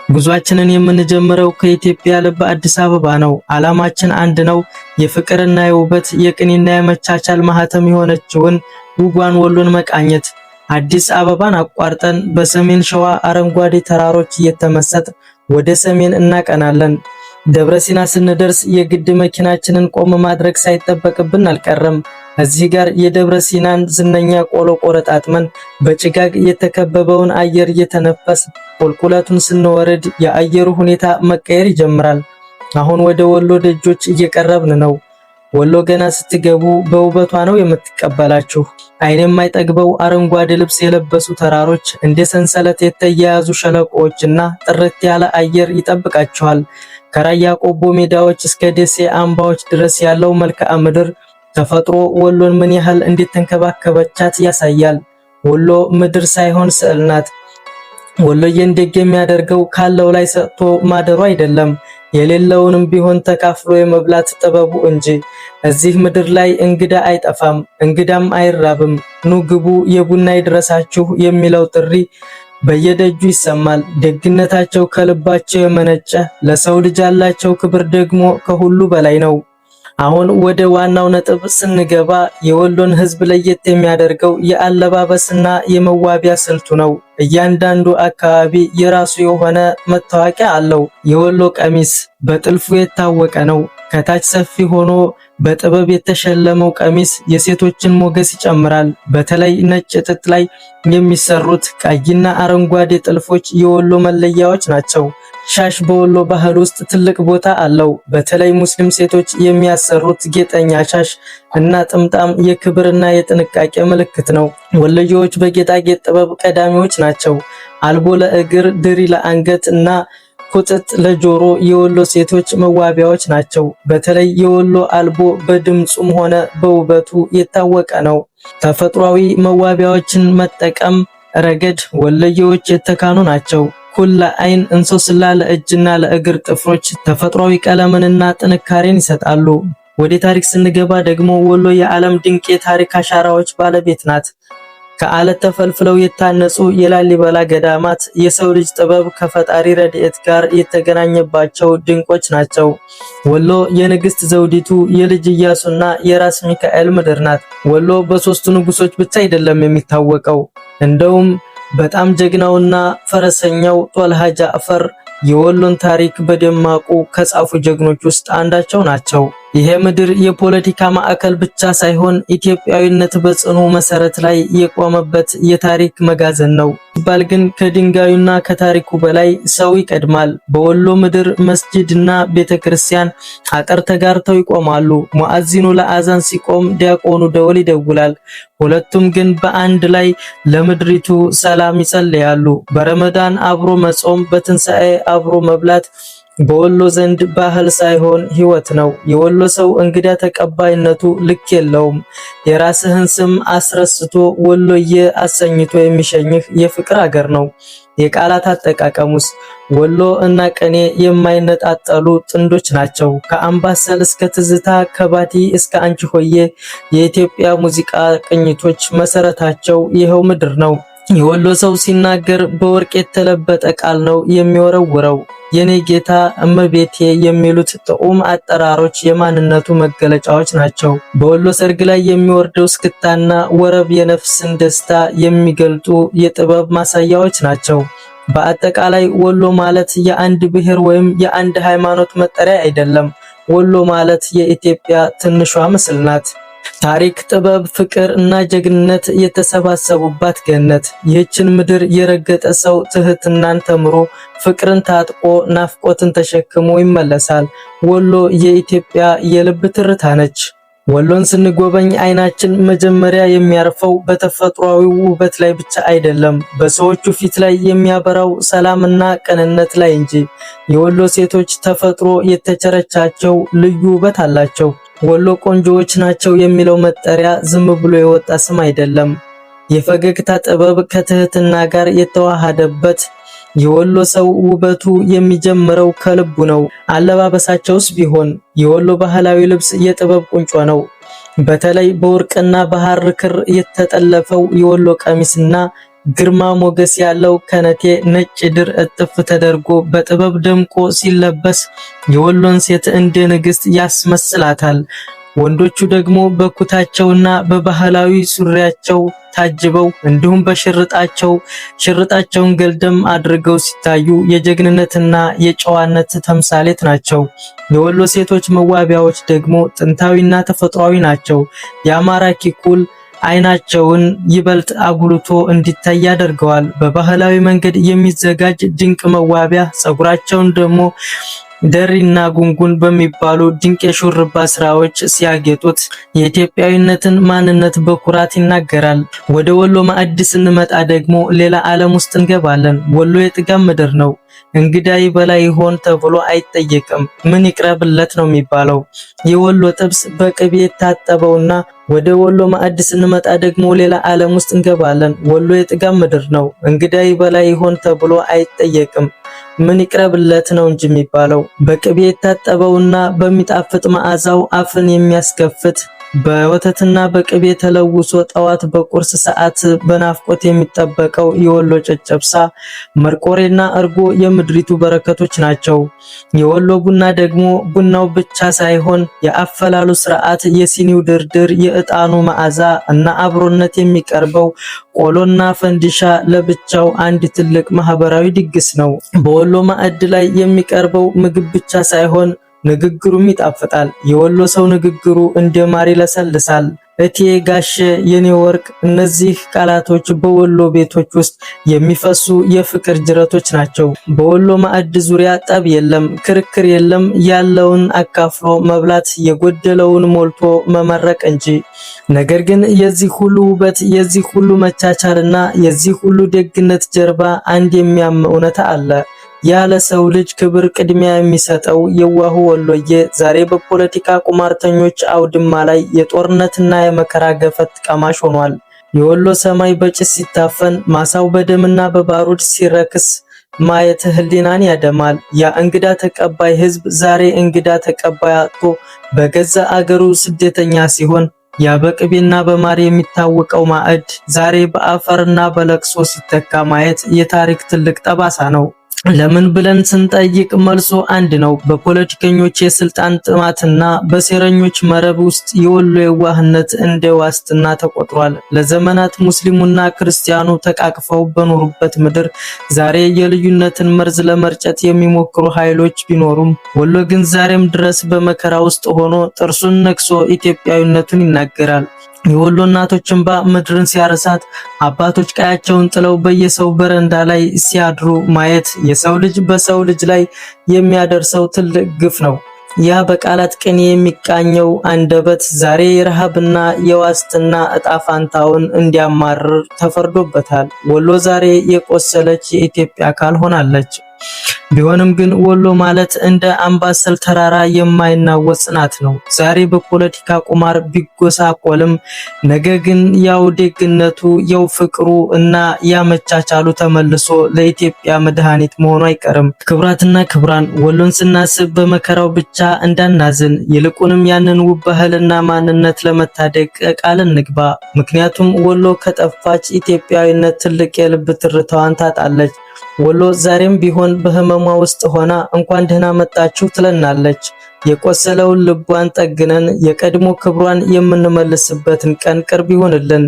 ጉዟችንን የምንጀምረው ከኢትዮጵያ ልብ አዲስ አበባ ነው። ዓላማችን አንድ ነው። የፍቅርና የውበት የቅኔና የመቻቻል ማህተም የሆነችውን ውቧን ወሎን መቃኘት። አዲስ አበባን አቋርጠን በሰሜን ሸዋ አረንጓዴ ተራሮች እየተመሰጥ ወደ ሰሜን እናቀናለን። ደብረ ሲና ስንደርስ የግድ መኪናችንን ቆም ማድረግ ሳይጠበቅብን አልቀረም። እዚህ ጋር የደብረ ሲናን ዝነኛ ቆሎ ቆረጣጥመን በጭጋግ የተከበበውን አየር እየተነፈስ ቁልቁለቱን ስንወርድ የአየሩ ሁኔታ መቀየር ይጀምራል። አሁን ወደ ወሎ ደጆች እየቀረብን ነው። ወሎ ገና ስትገቡ በውበቷ ነው የምትቀበላችሁ። ዓይን የማይጠግበው አረንጓዴ ልብስ የለበሱ ተራሮች፣ እንደ ሰንሰለት የተያያዙ ሸለቆዎችና ጥርት ያለ አየር ይጠብቃችኋል። ከራያ ቆቦ ሜዳዎች እስከ ደሴ አምባዎች ድረስ ያለው መልክዓ ምድር ተፈጥሮ ወሎን ምን ያህል እንድትንከባከበቻት ያሳያል። ወሎ ምድር ሳይሆን ስዕል ናት። ወሎዬን ደግ የሚያደርገው ካለው ላይ ሰጥቶ ማደሩ አይደለም፣ የሌለውንም ቢሆን ተካፍሎ የመብላት ጥበቡ እንጂ። እዚህ ምድር ላይ እንግዳ አይጠፋም፣ እንግዳም አይራብም። ኑ ግቡ፣ የቡና ይድረሳችሁ የሚለው ጥሪ በየደጁ ይሰማል። ደግነታቸው ከልባቸው የመነጨ፣ ለሰው ልጅ ያላቸው ክብር ደግሞ ከሁሉ በላይ ነው። አሁን ወደ ዋናው ነጥብ ስንገባ የወሎን ሕዝብ ለየት የሚያደርገው የአለባበስና የመዋቢያ ስልቱ ነው። እያንዳንዱ አካባቢ የራሱ የሆነ መታወቂያ አለው። የወሎ ቀሚስ በጥልፉ የታወቀ ነው። ከታች ሰፊ ሆኖ በጥበብ የተሸለመው ቀሚስ የሴቶችን ሞገስ ይጨምራል። በተለይ ነጭ ጥጥ ላይ የሚሰሩት ቀይና አረንጓዴ ጥልፎች የወሎ መለያዎች ናቸው። ሻሽ በወሎ ባህል ውስጥ ትልቅ ቦታ አለው። በተለይ ሙስሊም ሴቶች የሚያሰሩት ጌጠኛ ሻሽ እና ጥምጣም የክብርና የጥንቃቄ ምልክት ነው። ወሎዬዎች በጌጣጌጥ ጥበብ ቀዳሚዎች ናቸው። አልቦ ለእግር፣ ድሪ ለአንገት እና ኩጥጥ ለጆሮ የወሎ ሴቶች መዋቢያዎች ናቸው። በተለይ የወሎ አልቦ በድምጹም ሆነ በውበቱ የታወቀ ነው። ተፈጥሯዊ መዋቢያዎችን መጠቀም ረገድ ወሎዬዎች የተካኑ ናቸው። ኩል ለዓይን፣ እንሶስላ ለእጅና ለእግር ጥፍሮች ተፈጥሯዊ ቀለምንና ጥንካሬን ይሰጣሉ። ወደ ታሪክ ስንገባ ደግሞ ወሎ የዓለም ድንቅ የታሪክ አሻራዎች ባለቤት ናት። ከአለት ተፈልፍለው የታነጹ የላሊበላ ገዳማት የሰው ልጅ ጥበብ ከፈጣሪ ረድኤት ጋር የተገናኘባቸው ድንቆች ናቸው። ወሎ የንግስት ዘውዲቱ የልጅ ኢያሱና የራስ ሚካኤል ምድር ናት። ወሎ በሶስቱ ንጉሶች ብቻ አይደለም የሚታወቀው። እንደውም በጣም ጀግናውና ፈረሰኛው ጦልሃ ጃዕፈር የወሎን ታሪክ በደማቁ ከጻፉ ጀግኖች ውስጥ አንዳቸው ናቸው። ይሄ ምድር የፖለቲካ ማዕከል ብቻ ሳይሆን ኢትዮጵያዊነት በጽኑ መሰረት ላይ የቆመበት የታሪክ መጋዘን ነው ሲባል ግን ከድንጋዩና ከታሪኩ በላይ ሰው ይቀድማል። በወሎ ምድር መስጂድና ቤተክርስቲያን አጥር ተጋርተው ይቆማሉ። ሙአዚኑ ለአዛን ሲቆም ዲያቆኑ ደወል ይደውላል። ሁለቱም ግን በአንድ ላይ ለምድሪቱ ሰላም ይጸልያሉ። በረመዳን አብሮ መጾም፣ በትንሣኤ አብሮ መብላት በወሎ ዘንድ ባህል ሳይሆን ሕይወት ነው። የወሎ ሰው እንግዳ ተቀባይነቱ ልክ የለውም። የራስህን ስም አስረስቶ ወሎዬ አሰኝቶ የሚሸኝህ የፍቅር አገር ነው። የቃላት አጠቃቀሙስ ወሎ እና ቅኔ የማይነጣጠሉ ጥንዶች ናቸው። ከአምባሰል እስከ ትዝታ፣ ከባቲ እስከ አንቺ ሆዬ የኢትዮጵያ ሙዚቃ ቅኝቶች መሰረታቸው ይኸው ምድር ነው። የወሎ ሰው ሲናገር በወርቅ የተለበጠ ቃል ነው የሚወረውረው። የኔ ጌታ፣ እመቤቴ የሚሉት ጥዑም አጠራሮች የማንነቱ መገለጫዎች ናቸው። በወሎ ሰርግ ላይ የሚወርደው እስክታና ወረብ የነፍስን ደስታ የሚገልጡ የጥበብ ማሳያዎች ናቸው። በአጠቃላይ ወሎ ማለት የአንድ ብሔር ወይም የአንድ ሃይማኖት መጠሪያ አይደለም። ወሎ ማለት የኢትዮጵያ ትንሿ ምስል ናት። ታሪክ፣ ጥበብ፣ ፍቅር እና ጀግንነት የተሰባሰቡባት ገነት። ይህችን ምድር የረገጠ ሰው ትህትናን ተምሮ ፍቅርን ታጥቆ ናፍቆትን ተሸክሞ ይመለሳል። ወሎ የኢትዮጵያ የልብ ትርታ ነች። ወሎን ስንጎበኝ አይናችን መጀመሪያ የሚያርፈው በተፈጥሯዊ ውበት ላይ ብቻ አይደለም፣ በሰዎቹ ፊት ላይ የሚያበራው ሰላምና ቅንነት ላይ እንጂ። የወሎ ሴቶች ተፈጥሮ የተቸረቻቸው ልዩ ውበት አላቸው። ወሎ ቆንጆዎች ናቸው የሚለው መጠሪያ ዝም ብሎ የወጣ ስም አይደለም። የፈገግታ ጥበብ ከትህትና ጋር የተዋሃደበት የወሎ ሰው ውበቱ የሚጀምረው ከልቡ ነው። አለባበሳቸውስ ቢሆን የወሎ ባህላዊ ልብስ የጥበብ ቁንጮ ነው። በተለይ በወርቅና በሐር ክር የተጠለፈው የወሎ ቀሚስና ግርማ ሞገስ ያለው ከነቴ ነጭ ድር እጥፍ ተደርጎ በጥበብ ደምቆ ሲለበስ የወሎን ሴት እንደ ንግስት ያስመስላታል። ወንዶቹ ደግሞ በኩታቸውና በባህላዊ ሱሪያቸው ታጅበው እንዲሁም ሽርጣቸውን ገልደም አድርገው ሲታዩ የጀግንነትና የጨዋነት ተምሳሌት ናቸው። የወሎ ሴቶች መዋቢያዎች ደግሞ ጥንታዊና ተፈጥሯዊ ናቸው። የማራኪ ኩል አይናቸውን ይበልጥ አጉልቶ እንዲታይ ያደርገዋል። በባህላዊ መንገድ የሚዘጋጅ ድንቅ መዋቢያ ፀጉራቸውን ደግሞ ደሪና ጉንጉን በሚባሉ ድንቅ የሹርባ ስራዎች ሲያጌጡት የኢትዮጵያዊነትን ማንነት በኩራት ይናገራል። ወደ ወሎ ማዕድ ስንመጣ ደግሞ ሌላ ዓለም ውስጥ እንገባለን። ወሎ የጥጋብ ምድር ነው። እንግዳ ይበላ ይሆን ተብሎ አይጠየቅም፣ ምን ይቅረብለት ነው የሚባለው። የወሎ ጥብስ በቅቤ የታጠበውና ወደ ወሎ ማዕድ ስንመጣ ደግሞ ሌላ ዓለም ውስጥ እንገባለን። ወሎ የጥጋብ ምድር ነው። እንግዳ ይበላ ይሆን ተብሎ አይጠየቅም፣ ምን ይቅረብለት ነው እንጂ የሚባለው። በቅቤ የታጠበውና በሚጣፍጥ መዓዛው አፍን የሚያስከፍት በወተትና በቅቤ ተለውሶ ጠዋት በቁርስ ሰዓት በናፍቆት የሚጠበቀው የወሎ ጨጨብሳ፣ መርቆሬና እርጎ የምድሪቱ በረከቶች ናቸው። የወሎ ቡና ደግሞ ቡናው ብቻ ሳይሆን የአፈላሉ ስርዓት፣ የሲኒው ድርድር፣ የዕጣኑ መዓዛ እና አብሮነት የሚቀርበው ቆሎና ፈንዲሻ ለብቻው አንድ ትልቅ ማህበራዊ ድግስ ነው። በወሎ ማዕድ ላይ የሚቀርበው ምግብ ብቻ ሳይሆን ንግግሩም ይጣፍጣል። የወሎ ሰው ንግግሩ እንደ ማር ይለሰልሳል። እቴ፣ ጋሼ፣ የኔ ወርቅ፣ እነዚህ ቃላቶች በወሎ ቤቶች ውስጥ የሚፈሱ የፍቅር ጅረቶች ናቸው። በወሎ ማዕድ ዙሪያ ጠብ የለም፣ ክርክር የለም። ያለውን አካፍሎ መብላት፣ የጎደለውን ሞልቶ መመረቅ እንጂ። ነገር ግን የዚህ ሁሉ ውበት፣ የዚህ ሁሉ መቻቻልና የዚህ ሁሉ ደግነት ጀርባ አንድ የሚያም እውነታ አለ። ያለ ሰው ልጅ ክብር ቅድሚያ የሚሰጠው የዋሁ ወሎዬ ዛሬ በፖለቲካ ቁማርተኞች አውድማ ላይ የጦርነትና የመከራ ገፈት ቀማሽ ሆኗል። የወሎ ሰማይ በጭስ ሲታፈን፣ ማሳው በደምና በባሩድ ሲረክስ ማየት ህሊናን ያደማል። ያ እንግዳ ተቀባይ ህዝብ ዛሬ እንግዳ ተቀባይ አጥቶ በገዛ አገሩ ስደተኛ ሲሆን፣ ያ በቅቤና በማር የሚታወቀው ማዕድ ዛሬ በአፈርና በለቅሶ ሲተካ ማየት የታሪክ ትልቅ ጠባሳ ነው። ለምን ብለን ስንጠይቅ መልሶ አንድ ነው። በፖለቲከኞች የስልጣን ጥማትና በሴረኞች መረብ ውስጥ የወሎ የዋህነት እንደ ዋስትና ተቆጥሯል። ለዘመናት ሙስሊሙና ክርስቲያኑ ተቃቅፈው በኖሩበት ምድር ዛሬ የልዩነትን መርዝ ለመርጨት የሚሞክሩ ኃይሎች ቢኖሩም ወሎ ግን ዛሬም ድረስ በመከራ ውስጥ ሆኖ ጥርሱን ነክሶ ኢትዮጵያዊነቱን ይናገራል። የወሎ እናቶች እንባ ምድርን ሲያረሳት፣ አባቶች ቀያቸውን ጥለው በየሰው በረንዳ ላይ ሲያድሩ ማየት የሰው ልጅ በሰው ልጅ ላይ የሚያደርሰው ትልቅ ግፍ ነው። ያ በቃላት ቅኔ የሚቃኘው አንደበት ዛሬ የረሃብና የዋስትና ዕጣ ፋንታውን እንዲያማርር ተፈርዶበታል። ወሎ ዛሬ የቆሰለች የኢትዮጵያ አካል ሆናለች። ቢሆንም ግን ወሎ ማለት እንደ አምባሰል ተራራ የማይናወጥ ጽናት ነው። ዛሬ በፖለቲካ ቁማር ቢጎሳቆልም ነገ ግን ያው ደግነቱ ያው ፍቅሩ እና ያመቻቻሉ ተመልሶ ለኢትዮጵያ መድኃኒት መሆኑ አይቀርም። ክብራትና ክብራን፣ ወሎን ስናስብ በመከራው ብቻ እንዳናዝን፣ ይልቁንም ያንን ውብ ባህልና ማንነት ለመታደግ ቃል እንግባ። ምክንያቱም ወሎ ከጠፋች ኢትዮጵያዊነት ትልቅ የልብ ትርታዋን ታጣለች። ወሎ ዛሬም ቢሆን በህመሟ ውስጥ ሆና እንኳን ደህና መጣችሁ ትለናለች። የቆሰለውን ልቧን ጠግነን የቀድሞ ክብሯን የምንመልስበትን ቀን ቅርብ ይሆንልን።